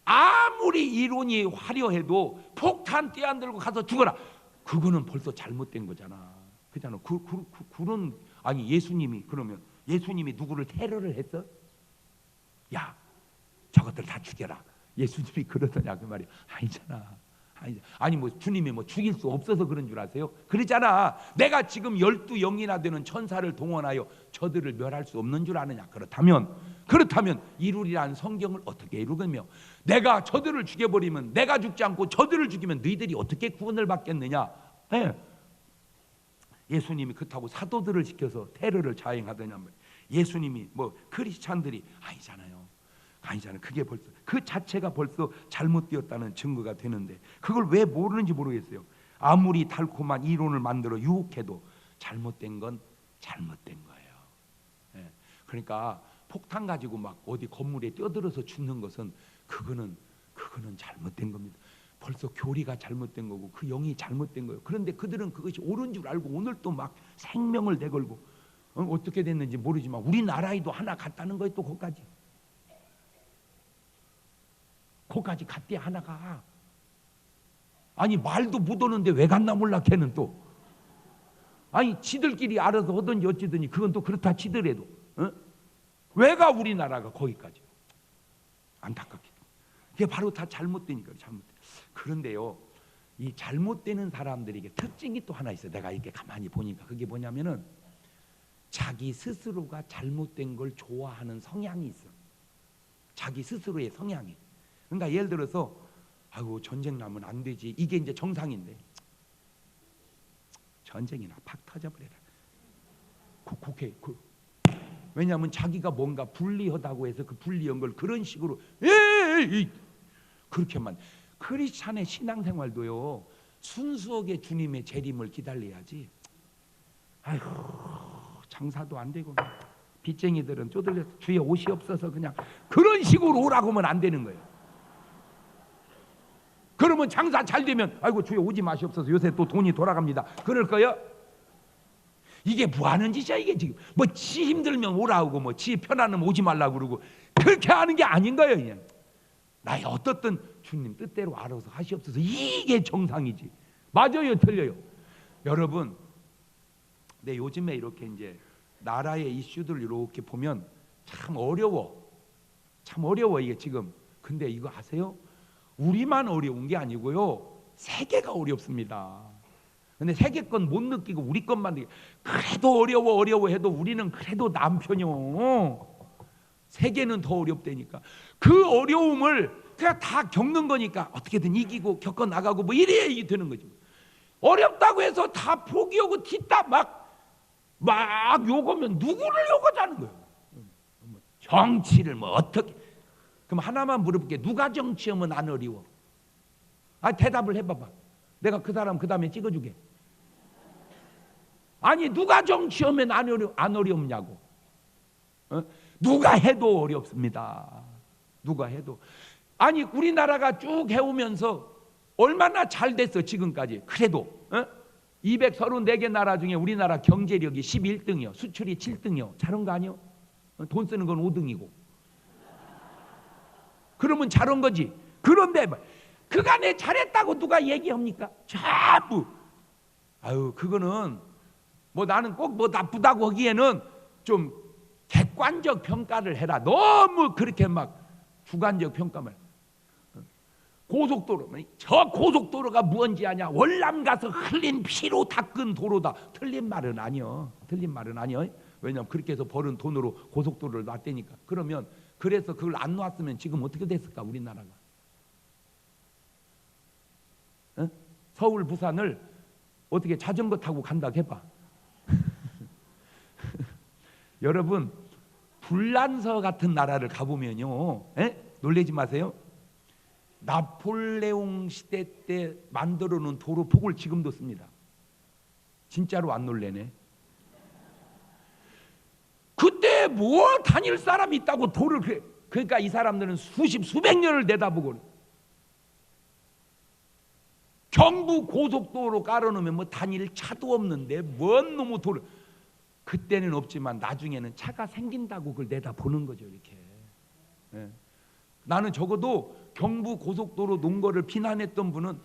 Speaker 6: 아무리 이론이 화려해도 폭탄 떼안들고 가서 죽어라, 그거는 벌써 잘못된 거잖아. 그잖아. 그런, 아니 예수님이, 그러면 예수님이 누구를 테러를 했어? 야, 저것들 다 죽여라, 예수님이 그러더냐 그 말이야. 아니잖아. 아니 뭐 주님이 뭐 죽일 수 없어서 그런 줄 아세요? 그러잖아. 내가 지금 12영이나 되는 천사를 동원하여 저들을 멸할 수 없는 줄 아느냐? 그렇다면 이루리라는 성경을 어떻게 이루겠며, 내가 저들을 죽여버리면, 내가 죽지 않고 저들을 죽이면 너희들이 어떻게 구원을 받겠느냐? 예수님이 그렇다고 사도들을 지켜서 테러를 자행하더냐? 예수님이 뭐 크리스찬들이 아니잖아요. 그게 벌써 그 자체가 벌써 잘못되었다는 증거가 되는데 그걸 왜 모르는지 모르겠어요. 아무리 달콤한 이론을 만들어 유혹해도 잘못된 건 잘못된 거예요. 그러니까 폭탄 가지고 막 어디 건물에 뛰어들어서 죽는 것은 그거는 잘못된 겁니다. 벌써 교리가 잘못된 거고 그 영이 잘못된 거예요. 그런데 그들은 그것이 옳은 줄 알고 오늘 또 막 생명을 내걸고 어떻게 됐는지 모르지만 우리나라에도 하나 갔다는 거예요. 또 거기까지 갔대 하나가. 아니 말도 못 오는데 왜 갔나 몰라 걔는 또. 아니 지들끼리 알아서 하든지 어찌든지 그건 또 그렇다 치더라도 왜 가 우리나라가 거기까지. 안타깝게도 그게 바로 다 잘못되니까. 그런데요, 이 잘못되는 사람들에게 특징이 또 하나 있어요. 내가 이렇게 가만히 보니까 그게 뭐냐면은 자기 스스로가 잘못된 걸 좋아하는 성향이 있어. 자기 스스로의 성향이. 그러니까 예를 들어서 아이고 전쟁 나면 안 되지, 이게 이제 정상인데 전쟁이나 팍 터져버려라. 국회 왜냐하면 자기가 뭔가 불리하다고 해서 그 불리한 걸 그런 식으로 그렇게만. 크리스찬의 신앙생활도요, 순수하게 주님의 재림을 기다려야지. 아이고 장사도 안 되고 빚쟁이들은 쪼들려서 주여 옷이 없어서 그냥 그런 식으로 오라고 하면 안 되는 거예요. 그러면 장사 잘 되면 아이고 주여 오지 마시옵소서, 요새 또 돈이 돌아갑니다, 그럴 거예요? 이게 뭐 하는 짓이야 이게 지금. 뭐 지 힘들면 오라고 뭐 지 편안하면 오지 말라고 그러고 그렇게 하는 게 아닌 거예요. 그냥 나의 어떻든 주님 뜻대로 알아서 하시옵소서, 이게 정상이지. 맞아요 틀려요? 여러분, 내 요즘에 이렇게 이제 나라의 이슈들을 이렇게 보면 참 어려워 이게 지금. 근데 이거 아세요? 우리만 어려운 게 아니고요, 세계가 어렵습니다. 근데 세계 건 못 느끼고 우리 것만 느끼고, 그래도 어려워 해도 우리는 그래도 남편이요. 세계는 더 어렵다니까. 그 어려움을 그냥 다 겪는 거니까 어떻게든 이기고 겪어 나가고 뭐 이래야 이게 되는 거죠. 어렵다고 해서 다 포기하고 뒷다 막 욕하면 누구를 욕하자는 거예요? 정치를 뭐 어떻게, 그럼 하나만 물어볼게. 누가 정치하면 안 어려워? 대답을 해봐봐. 내가 그 사람 그 다음에 찍어주게. 아니 누가 정치하면 안 어렵냐고. 누가 해도 어렵습니다. 누가 해도. 아니 우리나라가 쭉 해오면서 얼마나 잘 됐어 지금까지. 그래도 234개 나라 중에 우리나라 경제력이 11등이요. 수출이 7등이요. 잘한 거 아니요? 돈 쓰는 건 5등이고. 그러면 잘한 거지. 그런데 그간에 잘했다고 누가 얘기합니까? 전부. 아유 그거는 뭐 나는 꼭 뭐 나쁘다고 하기에는 좀 객관적 평가를 해라. 너무 그렇게 막 주관적 평가만. 고속도로, 저 고속도로가 뭔지 아냐? 월남 가서 흘린 피로 닦은 도로다. 틀린 말은 아니요. 틀린 말은 아니요. 왜냐하면 그렇게 해서 벌은 돈으로 고속도로를 놨다니까. 그러면 그래서 그걸 안 놨으면 지금 어떻게 됐을까 우리나라가? 서울 부산을 어떻게 자전거 타고 간다고 해봐. 여러분 불란서 같은 나라를 가보면요, 놀라지 마세요. 나폴레옹 시대 때 만들어 놓은 도로 폭을 지금도 씁니다. 진짜로 안 놀래네. 그때 뭐 다닐 사람이 있다고 도를 그러니까 이 사람들은 수백 년을 내다보고 경부 고속도로 깔아놓으면 뭐 다닐 차도 없는데 뭔 놈의 도를. 그때는 없지만 나중에는 차가 생긴다고 그걸 내다보는 거죠 이렇게. 나는 적어도 경부 고속도로 놓은 거를 비난했던 분은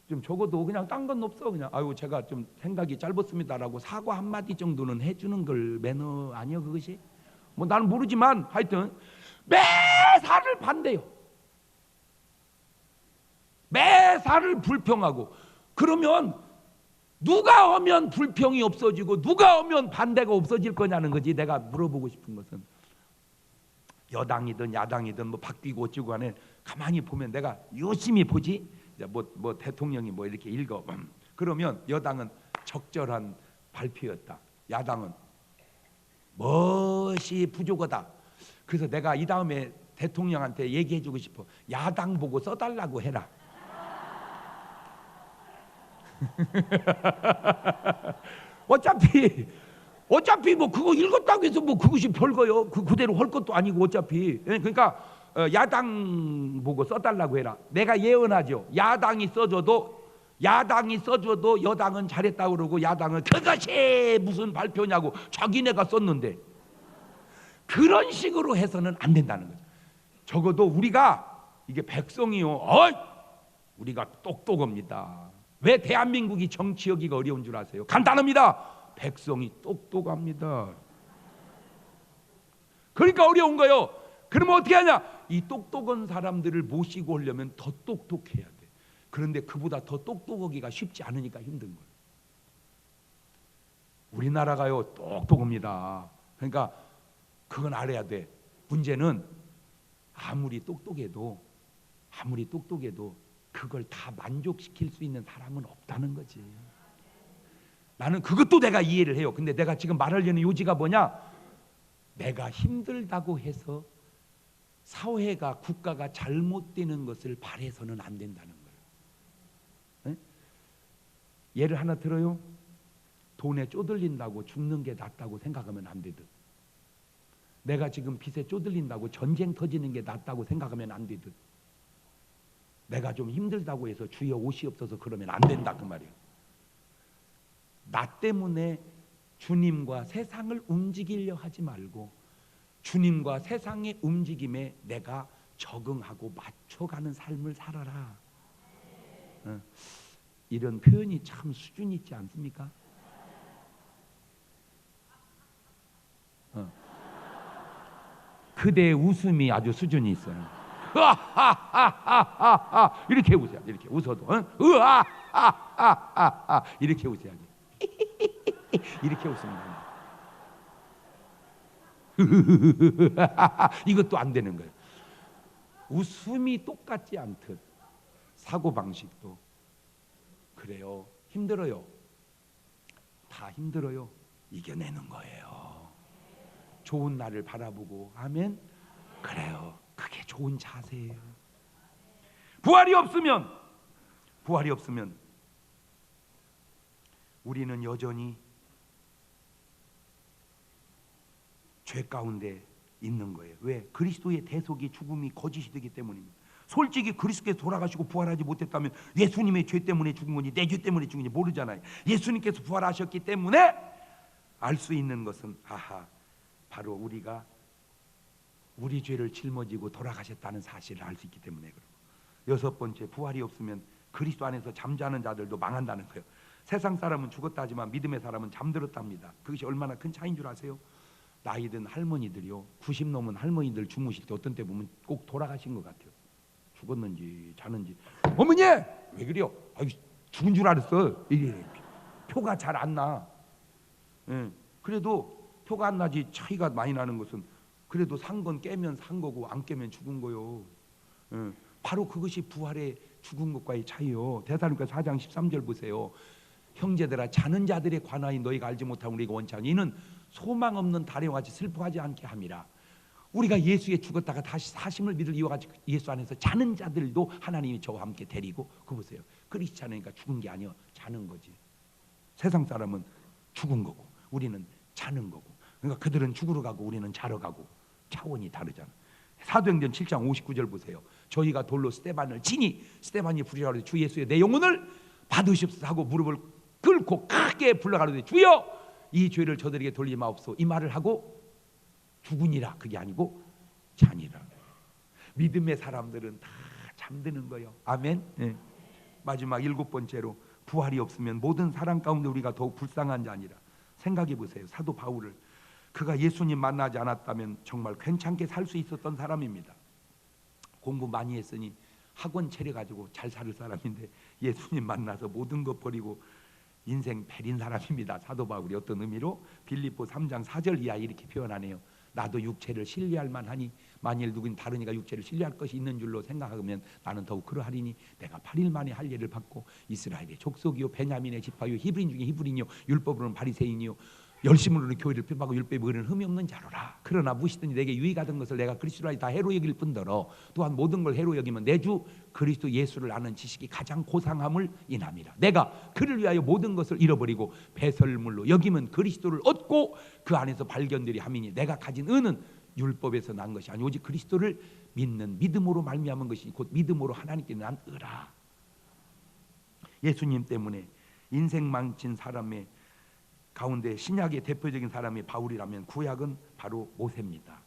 Speaker 6: 좀 적어도 그냥 딴 건 없어 그냥 아유 제가 좀 생각이 짧았습니다라고 사과 한마디 정도는 해주는 걸 매너 아니요 그것이? 뭐 나는 모르지만 하여튼 매사를 반대요. 매사를 불평하고. 그러면 누가 오면 불평이 없어지고 누가 오면 반대가 없어질 거냐는 거지. 내가 물어보고 싶은 것은 여당이든 야당이든 뭐 바뀌고 어쩌고 간에 가만히 보면 내가 유심히 보지. 뭐 대통령이 뭐 이렇게 읽어. 그러면 여당은 적절한 발표였다. 야당은 멋이 부족하다. 그래서 내가 이 다음에 대통령한테 얘기해주고 싶어. 야당 보고 써달라고 해라. 어차피 뭐 그거 읽었다고 해서 뭐 그것이 별거요. 그대로 할 것도 아니고 어차피. 그러니까 야당 보고 써달라고 해라. 내가 예언하죠. 야당이 써줘도 여당은 잘했다고 그러고 야당은 그것이 무슨 발표냐고 자기네가 썼는데. 그런 식으로 해서는 안 된다는 거죠. 적어도 우리가 이게 백성이요. 우리가 똑똑합니다. 왜 대한민국이 정치하기가 어려운 줄 아세요? 간단합니다. 백성이 똑똑합니다. 그러니까 어려운 거예요. 그러면 어떻게 하냐? 이 똑똑한 사람들을 모시고 오려면 더 똑똑해야 돼. 그런데 그보다 더 똑똑하기가 쉽지 않으니까 힘든 거예요. 우리나라가요 똑똑합니다. 그러니까 그건 알아야 돼. 문제는 아무리 똑똑해도 그걸 다 만족시킬 수 있는 사람은 없다는 거지. 나는 그것도 내가 이해를 해요. 근데 내가 지금 말하려는 요지가 뭐냐? 내가 힘들다고 해서 사회가 국가가 잘못되는 것을 바래서는 안 된다는 거예요. 예를 하나 들어요. 돈에 쪼들린다고 죽는 게 낫다고 생각하면 안 되듯, 내가 지금 빚에 쪼들린다고 전쟁 터지는 게 낫다고 생각하면 안 되듯, 내가 좀 힘들다고 해서 주여 옷이 없어서 그러면 안 된다 그 말이에요. 나 때문에 주님과 세상을 움직이려 하지 말고 주님과 세상의 움직임에 내가 적응하고 맞춰가는 삶을 살아라. 이런 표현이 참 수준 있지 않습니까? 그대의 웃음이 아주 수준이 있어요. 이렇게 웃어야지. 이렇게 웃어도 이렇게 웃어야지. 이렇게 웃으면 이것도 안 되는 거예요. 웃음이 똑같지 않듯 사고방식도 그래요. 힘들어요. 다 힘들어요. 이겨내는 거예요. 좋은 날을 바라보고 하면 그래요. 그게 좋은 자세예요. 부활이 없으면 우리는 여전히 죄 가운데 있는 거예요. 왜? 그리스도의 대속이 죽음이 거짓이 되기 때문입니다. 솔직히 그리스도께서 돌아가시고 부활하지 못했다면 예수님의 죄 때문에 죽은 건지 내 죄 때문에 죽은 건지 모르잖아요. 예수님께서 부활하셨기 때문에 알 수 있는 것은 바로 우리가 우리 죄를 짊어지고 돌아가셨다는 사실을 알 수 있기 때문에 그렇고, 여섯 번째, 부활이 없으면 그리스도 안에서 잠자는 자들도 망한다는 거예요. 세상 사람은 죽었다 하지만 믿음의 사람은 잠들었답니다. 그것이 얼마나 큰 차이인 줄 아세요? 나이 든 할머니들이요, 90 넘은 할머니들 주무실 때 어떤 때 보면 꼭 돌아가신 것 같아요. 죽었는지 자는지. 어머니 왜 그래요? 아유, 죽은 줄 알았어. 이게 표가 잘 안 나. 그래도 표가 안 나지 차이가 많이 나는 것은, 그래도 산 건 깨면 산 거고 안 깨면 죽은 거요. 바로 그것이 부활의 죽은 것과의 차이요. 데살로니가 4장 13절 보세요. 형제들아, 자는 자들에 관하여 너희가 알지 못하면 우리가 원치 않니, 이는 소망 없는 달에와 같이 슬퍼하지 않게 함이라. 우리가 예수에 죽었다가 다시 사심을 믿을 이와 같이 예수 안에서 자는 자들도 하나님이 저와 함께 데리고, 그거 보세요. 그리스도 안에니까 죽은 게 아니요, 자는 거지. 세상 사람은 죽은 거고 우리는 자는 거고, 그러니까 그들은 죽으러 가고 우리는 자러 가고 차원이 다르잖아. 사도행전 7장 59절 보세요. 저희가 돌로 스데반을 치니 스데반이 부르짖으되 주 예수의 내 영혼을 받으시옵소서 하고 무릎을 꿇고 크게 불러가로되 주여 이 죄를 저들에게 돌리지 마옵소서, 이 말을 하고 죽으니라. 그게 아니고 자니라. 믿음의 사람들은 다 잠드는 거예요. 아멘. 네. 마지막 일곱 번째로, 부활이 없으면 모든 사람 가운데 우리가 더욱 불쌍한 자니라. 생각해 보세요. 사도 바울을, 그가 예수님 만나지 않았다면 정말 괜찮게 살 수 있었던 사람입니다. 공부 많이 했으니 학원 차려가지고 잘 살 사람인데 예수님 만나서 모든 것 버리고 인생 베린 사람입니다. 사도 바울이 어떤 의미로? 빌립보 3장 4절 이하에 이렇게 표현하네요. 나도 육체를 신뢰할 만하니 만일 누군 다른 이가 육체를 신뢰할 것이 있는 줄로 생각하면 나는 더욱 그러하리니 내가 8일 만에 할 예를 받고 이스라엘의 족속이요 베냐민의 지파요 히브리인 중에 히브리인이요 율법으로는 바리새인이요 열심으로는 교회를 핍하고 율법에 의는 흠이 없는 자로라. 그러나 무시든지 내게 유익하던 것을 내가 그리스도로 하여 다 해로 여길 뿐더러 또한 모든 걸 해로 여기면 내 주 그리스도 예수를 아는 지식이 가장 고상함을 인함이라. 내가 그를 위하여 모든 것을 잃어버리고 배설물로 여기면 그리스도를 얻고 그 안에서 발견들이 함이니 내가 가진 은은 율법에서 난 것이 아니 오직 그리스도를 믿는 믿음으로 말미암은 것이 곧 믿음으로 하나님께 난 의라. 예수님 때문에 인생 망친 사람의 가운데 신약의 대표적인 사람이 바울이라면 구약은 바로 모세입니다.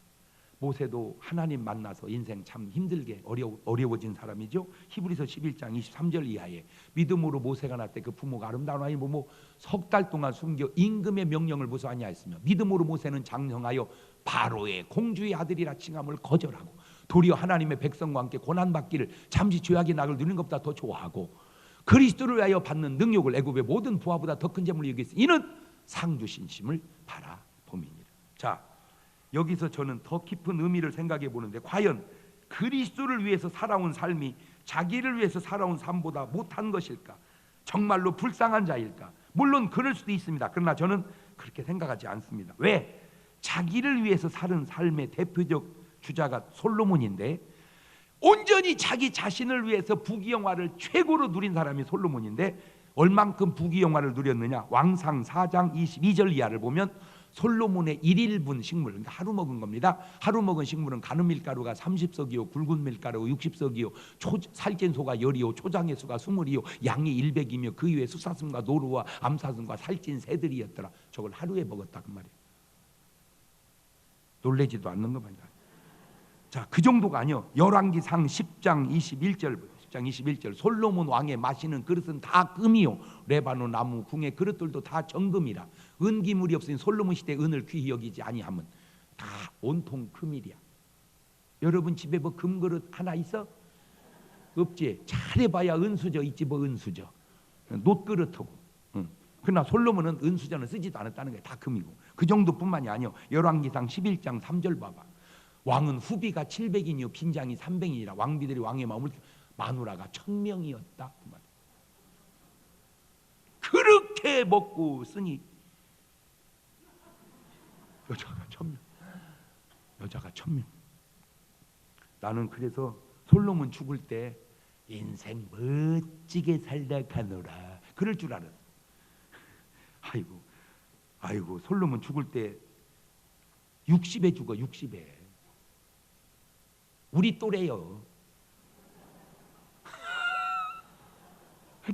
Speaker 6: 모세도 하나님 만나서 인생 참 힘들게 어려워진 사람이죠. 히브리서 11장 23절 이하에 믿음으로 모세가 날 때 그 부모가 아름다운 아이 모모 석 달 동안 숨겨 임금의 명령을 무수 아니하였으며 믿음으로 모세는 장성하여 바로의 공주의 아들이라 칭함을 거절하고 도리어 하나님의 백성과 함께 고난받기를 잠시 죄악의 낙을 누리는 것보다 더 좋아하고 그리스도를 위하여 받는 능력을 애굽의 모든 부하보다 더 큰 재물로 여기으니 이는 상주신심을 바라봄이니라. 자, 여기서 저는 더 깊은 의미를 생각해 보는데, 과연 그리스도를 위해서 살아온 삶이 자기를 위해서 살아온 삶보다 못한 것일까? 정말로 불쌍한 자일까? 물론 그럴 수도 있습니다. 그러나 저는 그렇게 생각하지 않습니다. 왜? 자기를 위해서 사는 삶의 대표적 주자가 솔로몬인데, 온전히 자기 자신을 위해서 부귀영화를 최고로 누린 사람이 솔로몬인데, 얼만큼 부귀영화를 누렸느냐? 왕상 4장 22절 이하를 보면 솔로몬의 1인분 식물, 그러니까 하루 먹은 겁니다. 하루 먹은 식물은 가는 밀가루가 30석이요, 굵은 밀가루가 60석이요, 살찐 소가 10이요, 초장의 수가 20이요, 양이 100이며 그 위에 수사슴과 노루와 암사슴과 살찐 새들이었더라. 저걸 하루에 먹었다 그 말이에요. 놀래지도 않는 거 말이야. 자, 그 정도가 아니요. 열왕기상 10장 21절 솔로몬 왕의 마시는 그릇은 다 금이요 레바논 나무 궁의 그릇들도 다 정금이라. 은기물이 없으니 솔로몬 시대 은을 귀히 여기지 아니함은 다 온통 금이랴. 여러분 집에 뭐 금그릇 하나 있어? 없지. 잘해봐야 은수저 있지 뭐 은수저 놋그릇하고. 그러나 솔로몬은 은수저는 쓰지도 않았다는 게 다 금이고. 그 정도뿐만이 아니요. 열왕기상 11장 3절 봐봐. 왕은 후비가 700인이요 빈장이 300인이라. 왕비들이 왕의 마음을 마누라가 1000명이었다 그 말. 그렇게 먹고 쓰니 여자가 1000명. 나는 그래서 솔로몬 죽을 때 인생 멋지게 살다 가노라 그럴 줄 알았어. 아이고 솔로몬 죽을 때 60에 죽어. 60에. 우리 또래요.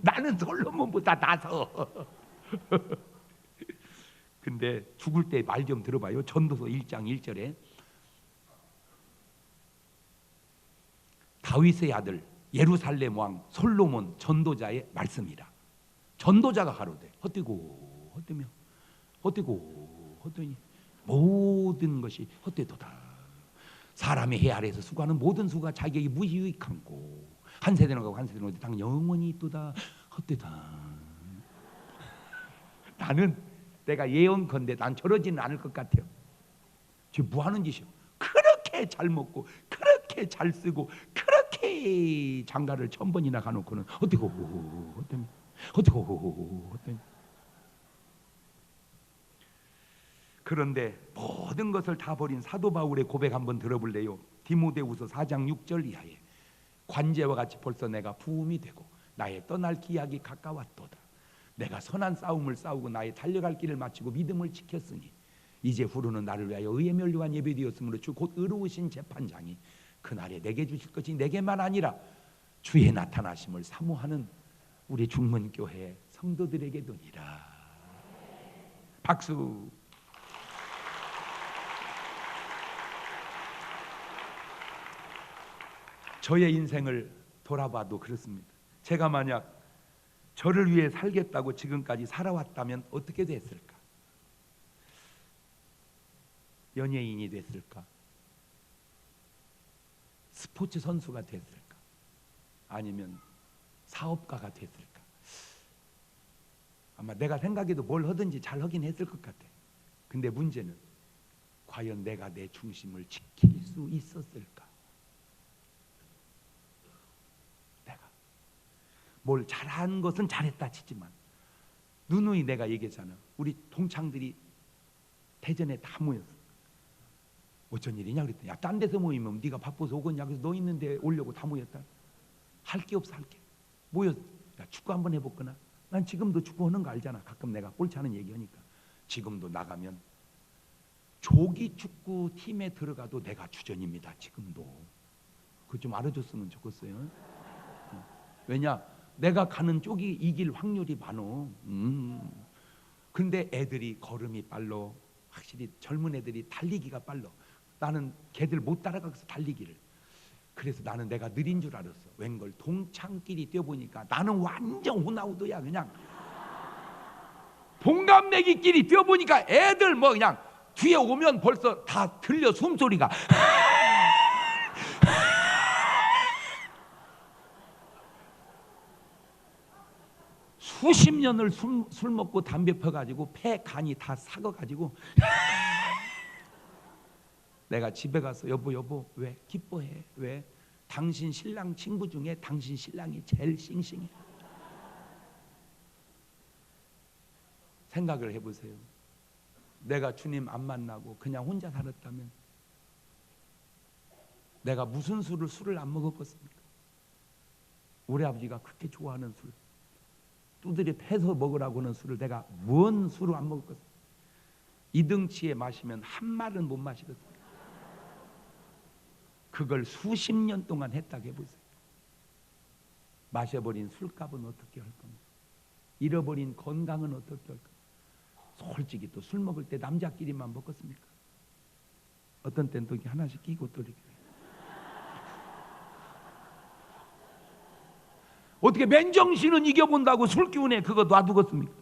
Speaker 6: 나는 솔로몬보다 나서. 근데 죽을 때 말 좀 들어봐요. 전도서 1장 1절에 다윗의 아들 예루살렘 왕 솔로몬 전도자의 말씀이라. 전도자가 가로되 헛되고 헛되며 헛되고 헛되니 모든 것이 헛되도다. 사람의 해 아래에서 수고하는 모든 수가 자기에게 무유익한고 한 세대는 가고 한 세대는 당 영원히 있도다. 헛되다. 나는 내가 예언컨대 난 저러지는 않을 것 같아요. 지금 뭐 하는 짓이요? 그렇게 잘 먹고 그렇게 잘 쓰고 그렇게 장가를 1000번이나 가놓고는 어때고 어때니 어때고 어때니. 그런데 모든 것을 다 버린 사도 바울의 고백 한번 들어볼래요? 디모데후서 4장 6절 이하에 관제와 같이 벌써 내가 부음이 되고 나의 떠날 기약이 가까웠도다. 내가 선한 싸움을 싸우고 나의 달려갈 길을 마치고 믿음을 지켰으니 이제 후로는 나를 위하여 의의 면류관 예배되었으므로 주 곧 의로우신 재판장이 그날에 내게 주실 것이 내게만 아니라 주의 나타나심을 사모하는 우리 중문교회 성도들에게도니라. 박수. 저의 인생을 돌아봐도 그렇습니다. 제가 만약 저를 위해 살겠다고 지금까지 살아왔다면 어떻게 됐을까? 연예인이 됐을까? 스포츠 선수가 됐을까? 아니면 사업가가 됐을까? 아마 내가 생각해도 뭘 하든지 잘 하긴 했을 것 같아. 근데 문제는 과연 내가 내 중심을 지킬 수 있었을까? 뭘 잘한 것은 잘했다 치지만 누누이 내가 얘기했잖아. 우리 동창들이 대전에 다 모였어. 어쩐 일이냐 그랬더니 야, 딴 데서 모이면 네가 바빠서 오겠냐. 그래서 너 있는데 오려고 다 모였다. 할 게 없어. 할 게 모였어. 야, 축구 한번 해볼거나. 난 지금도 축구하는 거 알잖아. 가끔 내가 옳지 않은 얘기하니까. 지금도 나가면 조기 축구 팀에 들어가도 내가 주전입니다. 지금도. 그거 좀 알아줬으면 좋겠어요. 왜냐? 내가 가는 쪽이 이길 확률이 많어. 근데 애들이 걸음이 빨라. 확실히 젊은 애들이 달리기가 빨라. 나는 걔들 못 따라가서 달리기를. 그래서 나는 내가 느린 줄 알았어. 웬걸 동창끼리 뛰어보니까 나는 완전 호나우도야. 그냥 동갑내기끼리 뛰어보니까 애들 뭐 그냥 뒤에 오면 벌써 다 들려 숨소리가. 수십 년을 술 먹고 담배 펴가지고 폐 간이 다 삭아가지고 내가 집에 가서 여보 왜 기뻐해? 왜? 당신 신랑 친구 중에 당신 신랑이 제일 싱싱해. 생각을 해보세요. 내가 주님 안 만나고 그냥 혼자 살았다면 내가 무슨 술을 안 먹었겠습니까? 우리 아버지가 그렇게 좋아하는 술, 두드려 패서 먹으라고 하는 술을 내가 뭔 술을 안 먹었겠습니까? 이등치에 마시면 한 말은 못 마시겠습니까? 그걸 수십 년 동안 했다고 해보세요. 마셔버린 술값은 어떻게 할 겁니까? 잃어버린 건강은 어떻게 할 겁니까? 솔직히 또 술 먹을 때 남자끼리만 먹겠습니까? 어떤 때는 또 하나씩 끼고 또 이렇게. 어떻게 맨정신은 이겨본다고 술 기운에 그거 놔두겠습니까?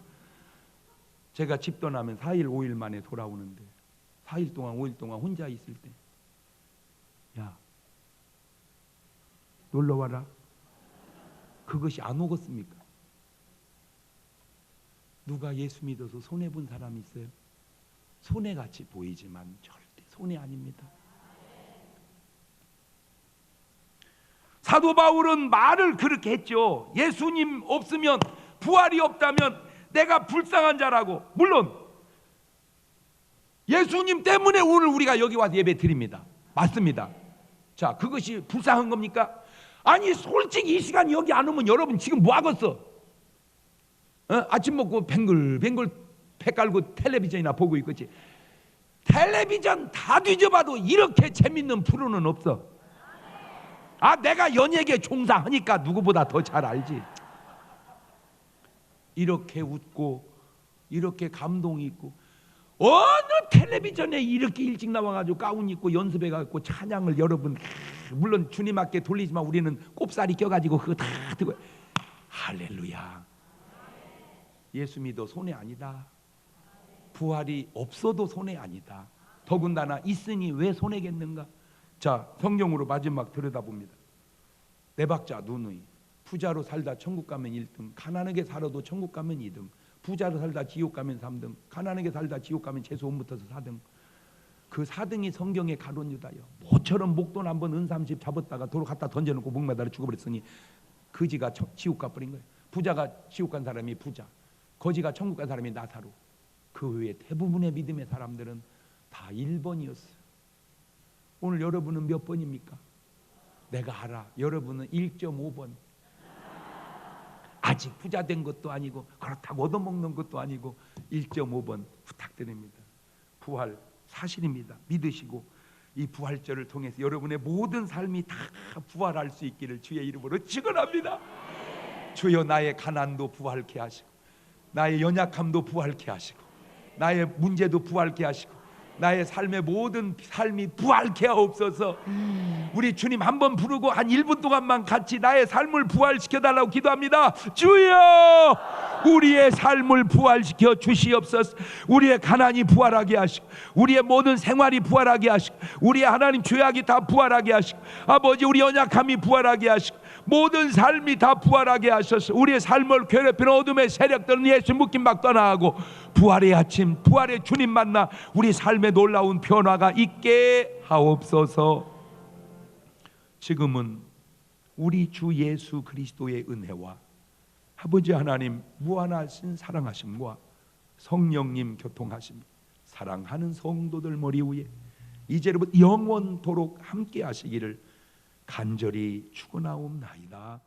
Speaker 6: 제가 집 떠나면 4일 5일 만에 돌아오는데 4일 동안 5일 동안 혼자 있을 때 야 놀러와라. 그것이 안 오겠습니까? 누가 예수 믿어서 손해본 사람이 있어요? 손해같이 보이지만 절대 손해 아닙니다. 사도 바울은 말을 그렇게 했죠. 예수님 없으면, 부활이 없다면 내가 불쌍한 자라고. 물론 예수님 때문에 오늘 우리가 여기 와서 예배 드립니다. 맞습니다. 자, 그것이 불쌍한 겁니까? 아니 솔직히 이 시간 여기 안 오면 여러분 지금 뭐 하겠어? 아침 먹고 뱅글뱅글 배 깔고 텔레비전이나 보고 있겠지. 텔레비전 다 뒤져봐도 이렇게 재밌는 프로는 없어. 내가 연예계 종사하니까 누구보다 더 잘 알지. 이렇게 웃고 이렇게 감동이 있고, 어느 텔레비전에 이렇게 일찍 나와가지고 가운 입고 연습해가지고 찬양을 여러분, 물론 주님 앞에 돌리지만 우리는 꼽사리 껴가지고 그거 다 듣고, 할렐루야. 예수 믿어 손해 아니다. 부활이 없어도 손해 아니다. 더군다나 있으니 왜 손해겠는가? 자, 성경으로 마지막 들여다봅니다. 네 박자 누누이 부자로 살다 천국 가면 1등, 가난하게 살아도 천국 가면 2등, 부자로 살다 지옥 가면 3등, 가난하게 살다 지옥 가면 최소 5부터서 4등. 그 4등이 성경의 가론 유다요. 모처럼 목돈 한번 은 30 잡았다가 도로 갖다 던져놓고 목매달아 죽어버렸으니 거지가 지옥 가버린 거예요. 부자가 지옥 간 사람이 부자, 거지가 천국 간 사람이 나사로. 그 외에 대부분의 믿음의 사람들은 다 1번이었어요. 오늘 여러분은 몇 번입니까? 내가 알아. 여러분은 1.5번. 아직 부자 된 것도 아니고 그렇다고 얻어먹는 것도 아니고 1.5번 부탁드립니다. 부활 사실입니다. 믿으시고 이 부활절을 통해서 여러분의 모든 삶이 다 부활할 수 있기를 주의 이름으로 축원합니다. 주여, 나의 가난도 부활케 하시고, 나의 연약함도 부활케 하시고, 나의 문제도 부활케 하시고, 나의 삶의 모든 삶이 부활케 하옵소서. 우리 주님 한번 부르고 한 1분 동안만 같이 나의 삶을 부활시켜달라고 기도합니다. 주여, 우리의 삶을 부활시켜 주시옵소서. 우리의 가난이 부활하게 하시고, 우리의 모든 생활이 부활하게 하시고, 우리의 하나님 죄악이 다 부활하게 하시고, 아버지 우리 연약함이 부활하게 하시고, 모든 삶이 다 부활하게 하셔서 우리의 삶을 괴롭히는 어둠의 세력들은 예수 묶임 막 떠나가고, 부활의 아침, 부활의 주님 만나 우리 삶에 놀라운 변화가 있게 하옵소서. 지금은 우리 주 예수 그리스도의 은혜와 아버지 하나님 무한하신 사랑하심과 성령님 교통하심, 사랑하는 성도들 머리 위에 이제로부터 영원토록 함께 하시기를 간절히 축원하옵나이다.